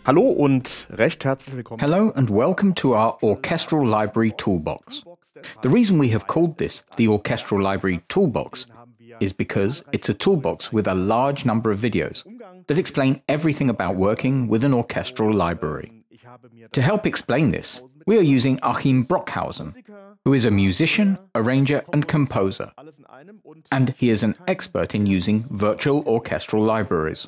Hallo und recht herzlich willkommen. Hello and welcome to our Orchestral Library Toolbox. The reason we have called this the Orchestral Library Toolbox is because it's a toolbox with a large number of videos that explain everything about working with an orchestral library. To help explain this, we are using Achim Brockhausen, who is a musician, arranger and composer, and he is an expert in using virtual orchestral libraries.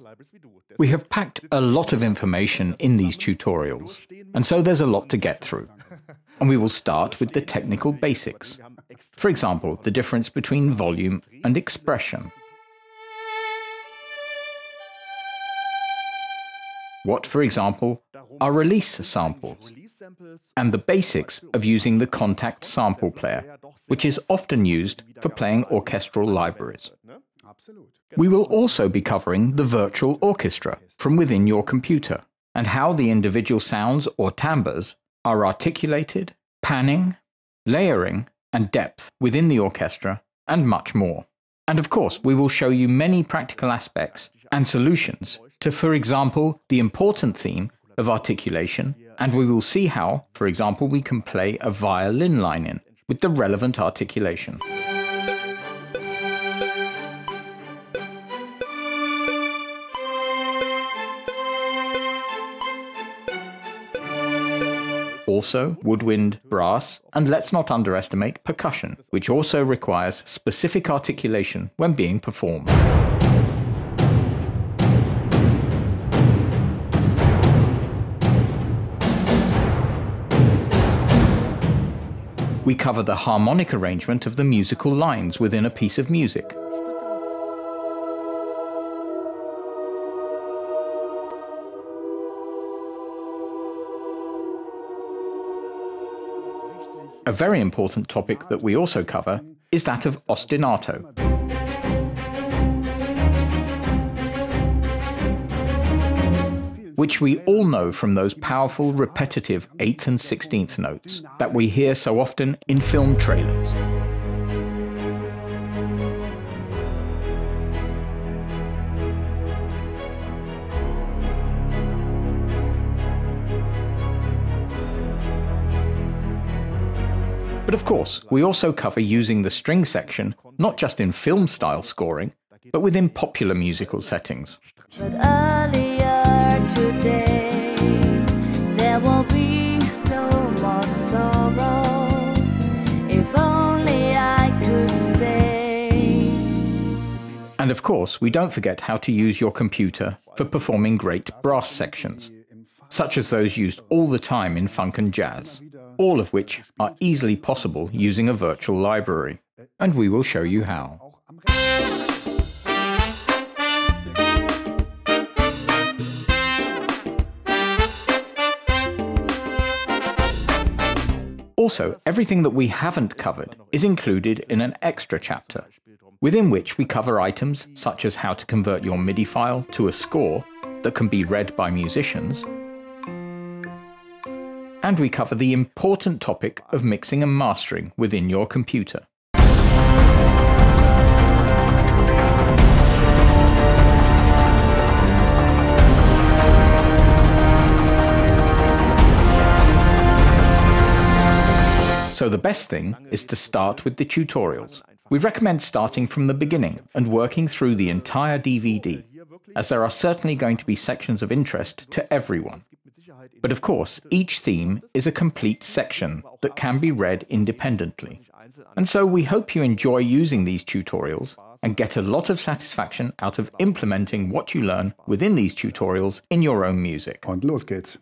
We have packed a lot of information in these tutorials, and so there's a lot to get through. And we will start with the technical basics. For example, the difference between volume and expression. What, for example, are release samples? And the basics of using the contact sample player, which is often used for playing orchestral libraries. We will also be covering the virtual orchestra from within your computer and how the individual sounds or timbres are articulated, panning, layering and depth within the orchestra, and much more. And of course, we will show you many practical aspects and solutions to, for example, the important theme of articulation, and we will see how, for example, we can play a violin line in with the relevant articulation. Also, woodwind, brass, and let's not underestimate percussion, which also requires specific articulation when being performed. We cover the harmonic arrangement of the musical lines within a piece of music. A very important topic that we also cover is that of ostinato, which we all know from those powerful repetitive 8th and 16th notes that we hear so often in film trailers. But of course, we also cover using the string section, not just in film-style scoring, but within popular musical settings. But earlier today, there will be no more sorrow, if only I could stay. And of course, we don't forget how to use your computer for performing great brass sections, such as those used all the time in funk and jazz, all of which are easily possible using a virtual library. And we will show you how. Also, everything that we haven't covered is included in an extra chapter, within which we cover items such as how to convert your MIDI file to a score that can be read by musicians, and we cover the important topic of mixing and mastering within your computer. So the best thing is to start with the tutorials. We recommend starting from the beginning and working through the entire DVD, as there are certainly going to be sections of interest to everyone. But of course, each theme is a complete section that can be read independently. And so we hope you enjoy using these tutorials and get a lot of satisfaction out of implementing what you learn within these tutorials in your own music. Und los geht's.